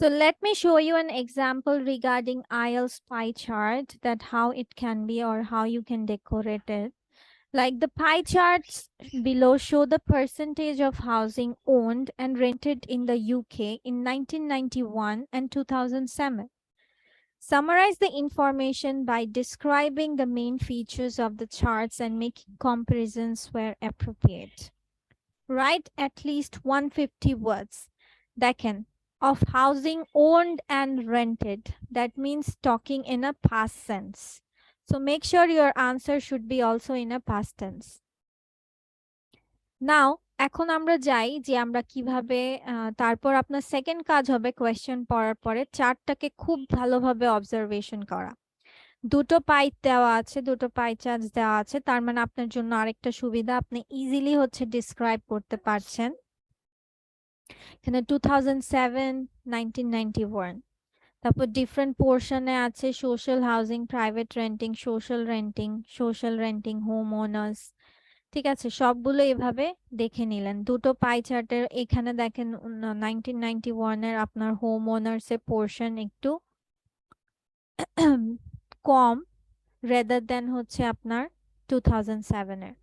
So let me show you an example regarding IELTS pie chart, that how it can be or how you can decorate it. Like the pie charts below show the percentage of housing owned and rented in the UK in 1991 and 2007. Summarize the information by describing the main features of the charts and making comparisons where appropriate. Write at least 150 words. দেখেন, of housing owned and rented. That means talking in a past tense. So make sure your answer should be also in a past tense. Now, এখন আমরা যাই যে আমরা কিভাবে তারপর আপনার second কাজ হবে কোয়েশ্চেন পড়ার পরে চার্টটাকে খুব ভালোভাবে অবজারভেশন করা। দুটো পাই দেওয়া আছে, দুটো পাই চার্টস দেওয়া আছে, তার মানে আপনার জন্য আরেকটা সুবিধা, আপনি ইজিলি হচ্ছে ডিসক্রাইব করতে পারছেন। এখানে 2007, 1991, তারপর ডিফারেন্ট পোর্শনে আছে social housing, private renting, social renting, home owners. ঠিক আছে, সবগুলো এভাবে দেখে নিলেন। দুটো পাই চার্টের এখানে দেখেন 1991 এর আপনার হোম ওনার্স এর পোর্শন একটু কম rather than হচ্ছে আপনার 2007 এর।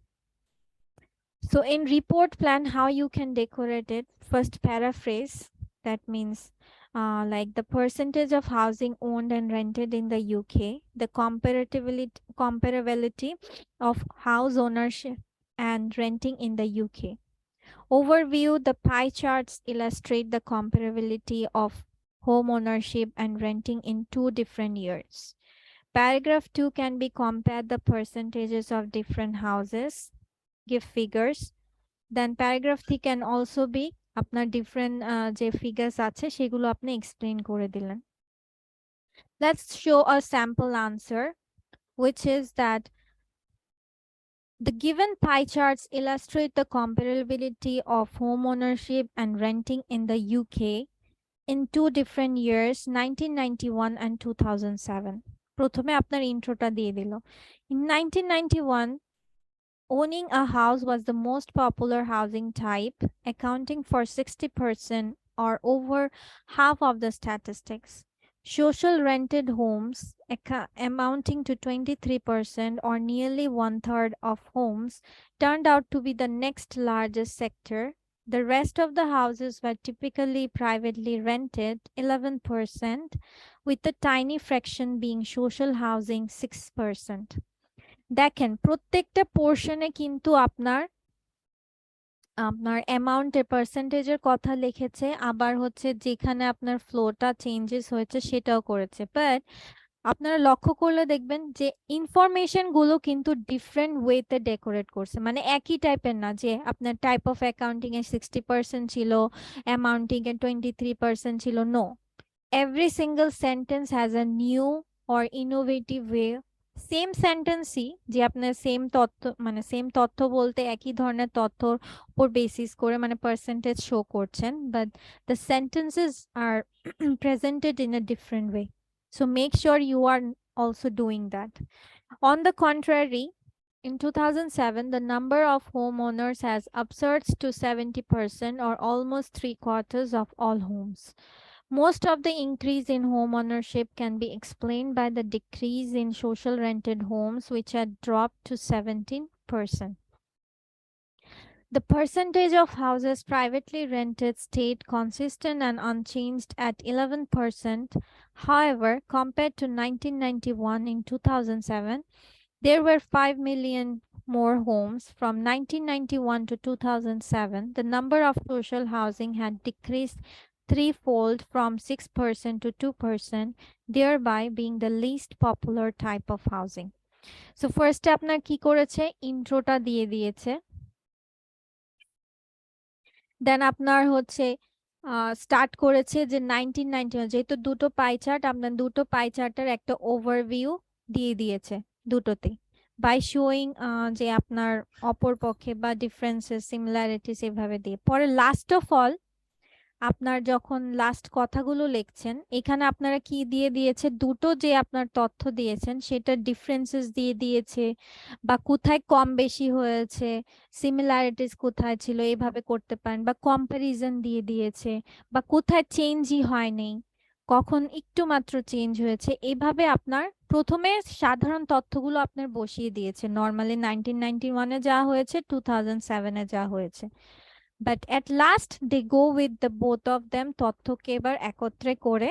So in report plan, how you can decorate it? First paraphrase, that means like the percentage of housing owned and rented in the UK, the comparability of house ownership and renting in the UK. Overview, the pie charts illustrate the comparability of home ownership and renting in 2 different years. Paragraph 2 can be compared the percentages of different houses, give figures. Then paragraph 3 can also be আপনার different যে figures আছে সেগুলো আপনি explain করে দিলেন। Let's show a sample answer, which is that the given pie charts illustrate the comparability of home ownership and renting in the UK in 2 different years, 1991 and 2007. প্রথমে আপনার ইন্ট্রোটা দিয়ে দিল। In 1991, owning a house was the most popular housing type, accounting for 60% or over half of the statistics. Social rented homes, amounting to 23% or nearly 1/3 of homes, turned out to be the next largest sector. The rest of the houses were typically privately rented, 11%, with a tiny fraction being social housing, 6%. দেখেন প্রত্যেকটা পোর্শনে কিন্তু আপনার অ্যামাউন্টের পার্সেন্টেজের কথা লিখেছে, আবার হচ্ছে যেখানে আপনার ফ্লোটা চেঞ্জেস হয়েছে সেটাও করেছে। বাট আপনারা লক্ষ্য করলে দেখবেন যে ইনফরমেশন গুলো কিন্তু ডিফারেন্ট ওয়েতে ডেকোরেট করছে, মানে একই টাইপের না যে আপনার টাইপ অফ অ্যাকাউন্টিং এ 60% ছিল, অ্যামাউন্টিং এ 23% ছিল। No, every single sentence has a new or innovative way. Same সেন্টেন্সই যে আপনার সেম তথ্য, মানে সেম তথ্য বলতে একই ধরনের তথ্যর উপর বেসিস করে মানে পার্সেন্টেজ শো করছেন, but the sentences are presented in a different way. So make sure you are also doing that. On the contrary, in 2007, the number of homeowners has upsurged to 70% or almost 3/4 of all homes. Most of the increase in home ownership can be explained by the decrease in social rented homes, which had dropped to 17%. The percentage of houses privately rented stayed consistent and unchanged at 11%. However, compared to 1991, in 2007, there were 5 million more homes. From 1991 to 2007, the number of social housing had decreased threefold, from 6% to 2%, thereby being the least popular type of housing. So first আপনার কি করেছে, ইন্ট্রোটা দিয়ে দিয়েছে। দেন আপনার হচ্ছে start করেছে যে 1991, যেহেতু দুটো পাই চার্ট, আপনার দুটো পাই চার্টের একটা ওভারভিউ দিয়ে দিয়েছে দুটোতে, বাই শোয়িং যে আপনার অপর পক্ষে বা ডিফারেন্সেস, সিমিলারিটিস এভাবে দিয়ে। পরে লাস্ট অফ অল আপনার যখন লাস্ট কথাগুলো লিখছেন, এখানে আপনারা কি দিয়ে দিয়েছে, দুটো যে আপনার তথ্য দিয়েছেন সেটা ডিফারেন্সেস দিয়ে দিয়েছে, বা কোথায় কম বেশি হয়েছে, সিমিলারিটিস কোথায় ছিল, এইভাবে করতে পারেন, বা কম্প্যারিজন দিয়ে দিয়েছে, বা কোথায় চেঞ্জই হয় নাই, কখন একটু মাত্র চেঞ্জ হয়েছে, এইভাবে আপনার প্রথমে সাধারণ তথ্যগুলো আপনার বসিয়ে দিয়েছে, নর্মালি 1991-এ যা হয়েছে 2007-এ যা হয়েছে, but at last they go with the both of them, তথ্যকে এবার একত্রে করে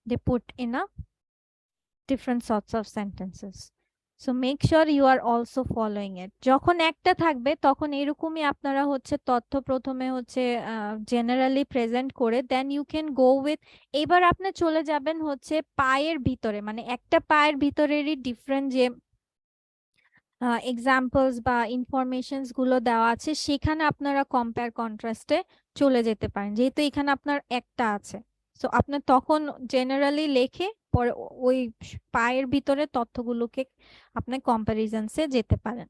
they put in a different sorts of sentences. So make sure you are also following it. যখন একটা থাকবে তখন এরকমই আপনারা হচ্ছে তথ্য প্রথমে হচ্ছে জেনারেলি প্রেজেন্ট করে দেন ইউ ক্যান গো উইথ, এবার আপনি চলে যাবেন হচ্ছে পায়ের ভিতরে, মানে একটা পায়ের ভিতরেরই ডিফারেন্ট যে এক্সাম্পলস বা ইনফরমেশনস গুলো দেওয়া আছে সেখানে আপনারা কম্পেয়ার কন্ট্রাস্টে চলে যেতে পারেন, যেহেতু এখানে আপনার একটা আছে। সো আপনার তখন জেনারেলি লেখে পরে ওই পায়ের ভিতরে তথ্যগুলোকে আপনি কম্প্যারিজনসে যেতে পারেন।